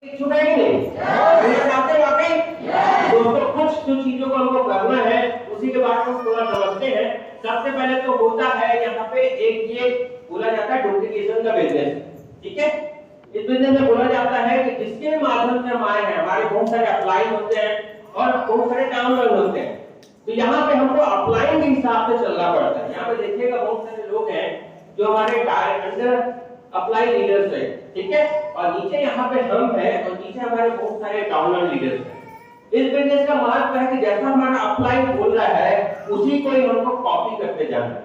इच्छुक है कि नहीं? चाहते हैं वाकई? दोस्तों कुछ जो चीजों को हमको करना है उसी के बारे में थोड़ा समझते हैं। सबसे पहले तो होता है यहाँ पे एक ये बोला जाता है डुप्लीकेशन का बिजनेस, ठीक है। इस बिजनेस में बोला जाता है कि जिसके माध्यम से हम आए हैं, हमारे बहुत सारे अपलाइन होते हैं और बहुत सारे डाउनलोड होते हैं, तो यहाँ पे हमको अपलाइन के हिसाब से चलना पड़ता है। यहाँ पे देखिएगा बहुत सारे लोग हैं जो हमारे अंडर अप्लाई लीडर्स है, ठीक है, और नीचे यहाँ पे हम हैं और नीचे हमारे बहुत सारे डाउनलोड लीडर्स हैं। इस बिजनेस का महत्व है कि जैसा हमारा अप्लाई बोल रहा है उसी को ही हमको कॉपी करते जाना है,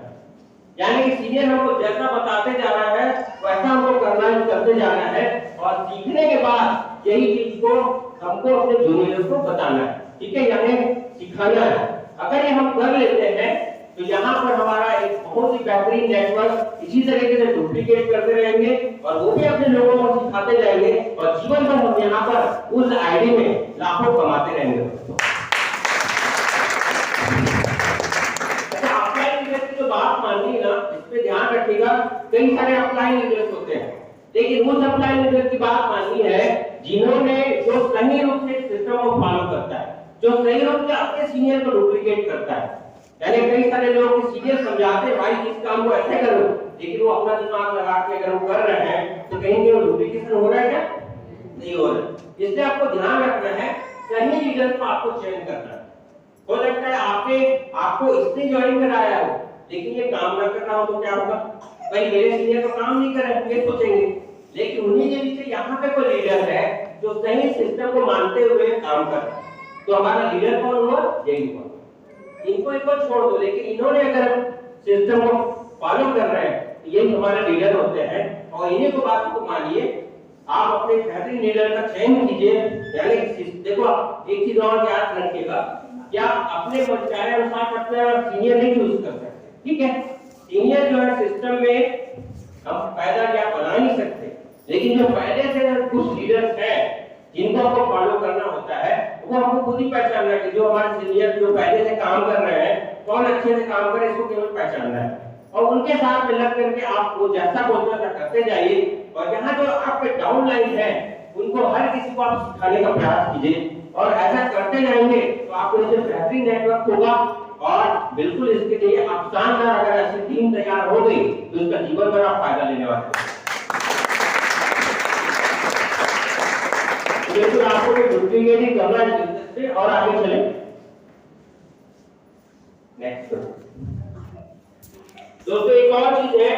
यानी कि सीनियर हमको जैसा बताते जा रहा है वैसा हमको करते जाना है और सीखने के बाद यही चीज को हमको अपने जूनियर्स को बताना है, ठीक है, यानी सिखाना है। अगर ये हम कर लेते हैं तो यहाँ पर हमारा एक बहुत ही बेहतरीन नेटवर्क इसी तरीके से डुप्लीकेट करते रहेंगे और वो भी अपने लोगों को सिखाते जाएंगे और जीवन भर हम यहाँ पर उस आईडी में लाखों कमाते रहेंगे। अच्छा, ऑफलाइन लीडर्स की जो बात माननी है ना, इस पे ध्यान रखिएगा। कई सारे ऑफलाइन लीडर्स होते हैं, लेकिन उस ऑफलाइन लीडर की बात माननी है जिन्होंने जो सही रूप से सिस्टम को फॉलो करता है, जो सही रूप से अपने सीनियर को डुप्लीकेट करता है। यानी कई सारे लोग सीनियर समझाते हैं भाई इस काम को ऐसे करो, लेकिन वो अपना दिमाग लगा के अगर वो कर रहे हैं तो कहीं वो डुप्लीकेशन हो रहा है क्या? नहीं हो रहा। इसलिए आपको ध्यान रखना है, सही लीडर को आपको चयन करना है। हो सकता है आपको इसने ज्वाइन कराया हो लेकिन ये काम ना कर रहा हो तो क्या होगा? भाई मेरे सीनियर तो काम नहीं कर रहे, ये सोचेंगे। लेकिन उन्हीं के नीचे यहाँ पे कोई लीडर है जो सही सिस्टम को मानते हुए काम कर रहा है, तो हमारा लीडर कौन हुआ? यही हुआ। इनको एक बार छोड़ दो, लेकिन इन्होंने अगर सिस्टम को फॉलो कर रहे हैं तो यही हमारे लीडर होते हैं और इन्हीं को बात को मानिए। आप अपने बेहतरीन लीडर का चयन कीजिए। यानी देखो एक चीज और याद रखिएगा, क्या अपने चाहे अनुसार अपना सीनियर नहीं चूज कर सकते, ठीक है। सीनियर जो है सिस्टम में हम पैदा या बना नहीं सकते, लेकिन जो पहले से कुछ लीडर्स हैं जिनको हमको फॉलो करना होता है वो हमको खुद ही पहचानना है कि जो हमारे सीनियर जो पहले से काम कर रहे हैं कौन अच्छे से काम करे, इसको केवल पहचानना है और उनके साथ मिलकर करके आप वो जैसा बोलते हैं करते जाइए। और यहाँ जो आपके डाउन लाइन है उनको हर किसी को आप सिखाने का प्रयास कीजिए और ऐसा करते जाएंगे तो आपको इससे बेहतरीन नेटवर्क होगा और बिल्कुल इसके लिए आप शानदार अगर ऐसी टीम तैयार हो गई तो इसका जीवन भर आप फायदा लेने वाले हैं। बिल्कुल आपको भी डुप्लीकेट ही करना है बिजनेस से और आगे चले। नेक्स्ट दोस्तों एक और चीज है,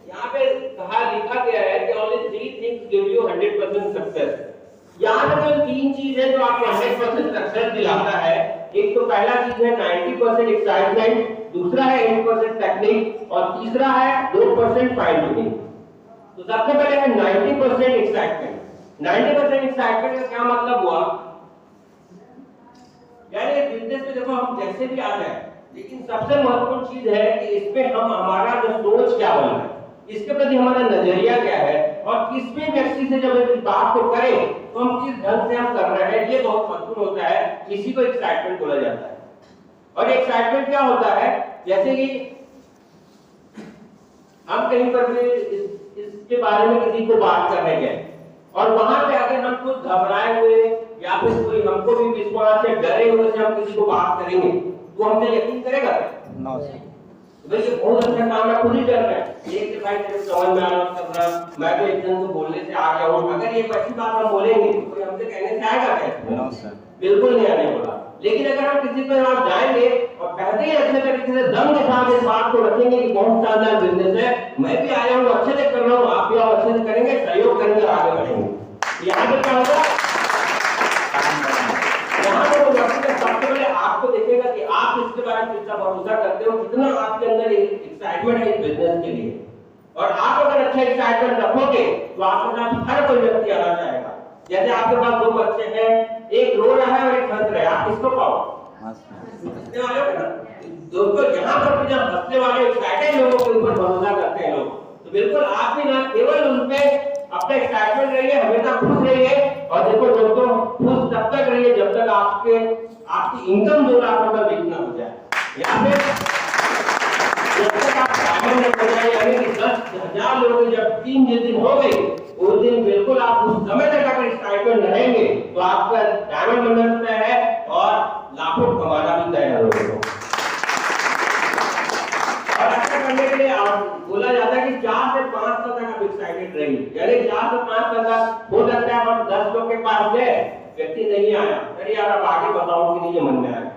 यहाँ पे लिखा गया है कि only 3 things give you 100% success. यहाँ पे जो 3 चीज है जो आपको 100% सक्सेस दिलाता है, एक तो पहला चीज है 90% एक्साइटमेंट, दूसरा है 8% टेक्निक और तीसरा है 2% फाइन ट्यूनिंग। तो सबसे पहले है 90% एक्साइटमेंट। 90% एक्साइटमेंट का क्या मतलब हुआ? यानी बिजनेस में देखो हम जैसे भी आ जाए, लेकिन सबसे महत्वपूर्ण चीज है कि इसमें हम हमारा जो सोच क्या बन रहा है, इसके प्रति हमारा नजरिया क्या है और किस भी व्यक्ति से जब इस बात को करें तो हम किस ढंग से हम कर रहे हैं, ये बहुत महत्वपूर्ण होता है। इसी को एक्साइटमेंट बोला जाता है। और एक्साइटमेंट क्या होता है, जैसे कि हम कहीं पर भी इसके बारे में किसी को बात करने गए और वहां पे अगर हम कुछ घबराए हुए या फिर कोई हमको भी विश्वास से डरे हुए से हम किसी को बात करेंगे तो हमसे यकीन करेगा? No sir. भाई ये बहुत अच्छा काम है, खुद ही डर रहे हैं एक भाई तेरे समझ में आना करना, मैं तो एक जन को बोलने से आ गया हूं, अगर ये ऐसी बात हम बोलेंगे तो कोई हमसे कहने से आएगा क्या? नो सर, बिल्कुल नहीं आने वाला। लेकिन अगर हम किसी पर आप जाएंगे और बेहतरीन अच्छे तरीके से दम के साथ इस बात को रखेंगे कि बहुत शानदार बिजनेस है, मैं भी आया हूँ अच्छे से कर रहा हूँ, आप भी आओ अच्छे से करेंगे, सहयोग करेंगे, आगे बढ़ेंगे। यहाँ पे क्या होगा, यहाँ पे वो व्यक्ति सबसे पहले आपको देखेगा कि आप इसके बारे में कितना भरोसा करते हो, कितना आपके अंदर एक्साइटमेंट है इस बिजनेस के लिए। और आप अगर अच्छा एक्साइटमेंट रखोगे तो आपके साथ हर कोई व्यक्ति आना चाहेगा। जैसे आपके पास 2 बच्चे हैं, एक रो रहा है और एक हंस रहा है, आप किसको पाओ? हंसने वाले हो ना। दोस्तों यहाँ पर जब हंसने वाले एक्साइटेड लोगों के ऊपर भरोसा करते हैं लोग, तो बिल्कुल आप भी ना केवल उनपे अपना एक्साइटमेंट रहिए, हमेशा खुश रहिए। और देखो दोस्तों खुश तब तक रहिए जब तक आपकी इनकम 2 लाख रुपए बीच ना हो जाए, या फिर जब तक आप डायमंड न हो जाए, यानी कि 10,000 लोगों की जब 3 दिन हो गई उस दिन बिल्कुल आप उस समय तक अगर इस साइट में रहेंगे तो आपका डायमंड बनना तय है और लाखों कमाना भी तय है लोगों को। और ऐसा करने के लिए बोला जाता है कि 4 से 5 साल तक आप एक्साइटेड रहिए, यानी 4 से 5 साल तक हो सकता है हम 10 लोग के पास गए, व्यक्ति नहीं आया, अरे यार अब आगे बताओ कि नहीं ये मन में आया।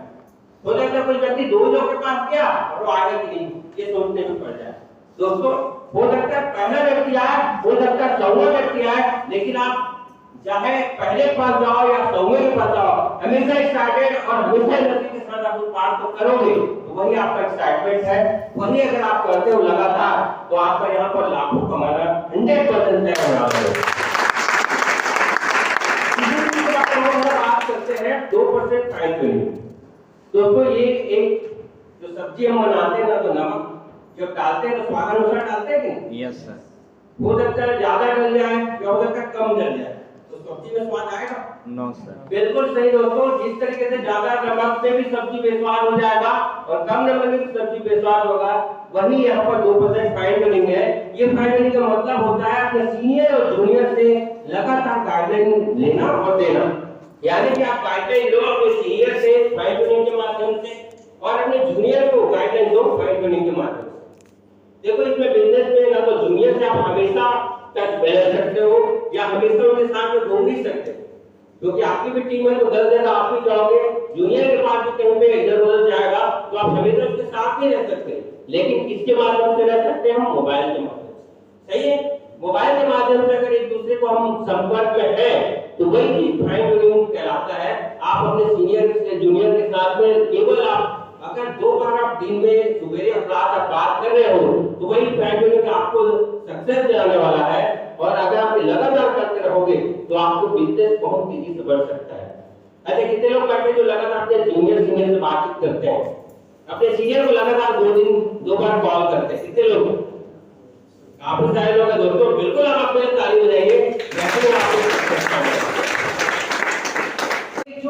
हो सकता है कोई व्यक्ति 2 लोग के पास गया और वो आगे कि नहीं, ये सोचने में पड़ जाए। दोस्तों हो सकता है पहला व्यक्ति आए, हो सकता है 100वां व्यक्ति आए, लेकिन आप चाहे पहले पास जाओ या 100वें के पास जाओ, हमेशा एक्साइटेड और हमेशा एनर्जी के साथ आप उस पार को करोगे, तो वही आपका एक्साइटमेंट है। वही अगर आप करते हो लगातार तो आपका यहाँ पर लाखों कमाना 100% तय होना है। बात करते हैं 2% फाइन ट्यूनिंग। दोस्तों ये एक जो सब्जी हम बनाते हैं ना, तो नमक जब डालते हैं तो स्वाद अनुसार डालते हैं कि नहीं? Yes sir. हो सकता है ज्यादा डल जाए या हो सकता है कम डल जाए, तो सब्जी में स्वाद आएगा? No sir. बिल्कुल सही दोस्तों, जिस तरीके से ज्यादा नमक में भी सब्जी बेस्वाद हो जाएगा और कम नमक में भी सब्जी बेस्वाद होगा, वही यहाँ पर 2% फाइन ट्यूनिंग है। ये फाइन ट्यूनिंग का मतलब होता है अपने सीनियर और जूनियर से लगातार गाइडलाइन लेना और देना, यानी कि आप गाइडलाइन लो अपने सीनियर से फाइन ट्यूनिंग के माध्यम से और अपने जूनियर को गाइडलाइन दो फाइन ट्यूनिंग के माध्यम से। देखो इसमें बिजनेस में ना तो जूनियर से आप हमेशा टच बैठ सकते हो या हमेशा उनके साथ में घूम भी सकते हो, क्योंकि आपकी भी टीम है तो 10 दिन आप भी जाओगे, जूनियर के पास भी कहीं पे इधर उधर जाएगा तो आप हमेशा उसके साथ नहीं रह सकते, लेकिन किसके माध्यम से रह सकते हैं? हम मोबाइल के माध्यम से। सही है, मोबाइल के माध्यम से अगर एक दूसरे को हम संपर्क में है तो वही चीज फाइन ट्यूनिंग कहलाता है। आप अपने सीनियर से जूनियर के साथ में केवल आप अगर 2 बार आप दिन में सुबह और रात आप बात कर रहे हो तो वही फाइन ट्यूनिंग आपको सक्सेस दिलाने वाला है। और अगर आप लगातार करते रहोगे तो आपको बिजनेस बहुत तेजी से बढ़ सकता है। ऐसे कितने लोग करते हैं जो लगातार अपने जूनियर सीनियर से बातचीत करते हैं, अपने सीनियर को लगातार 2 दिन 2 बार कॉल करते हैं? कितने लोग? काफी सारे लोग हैं दोस्तों, बिल्कुल आप अपने ताली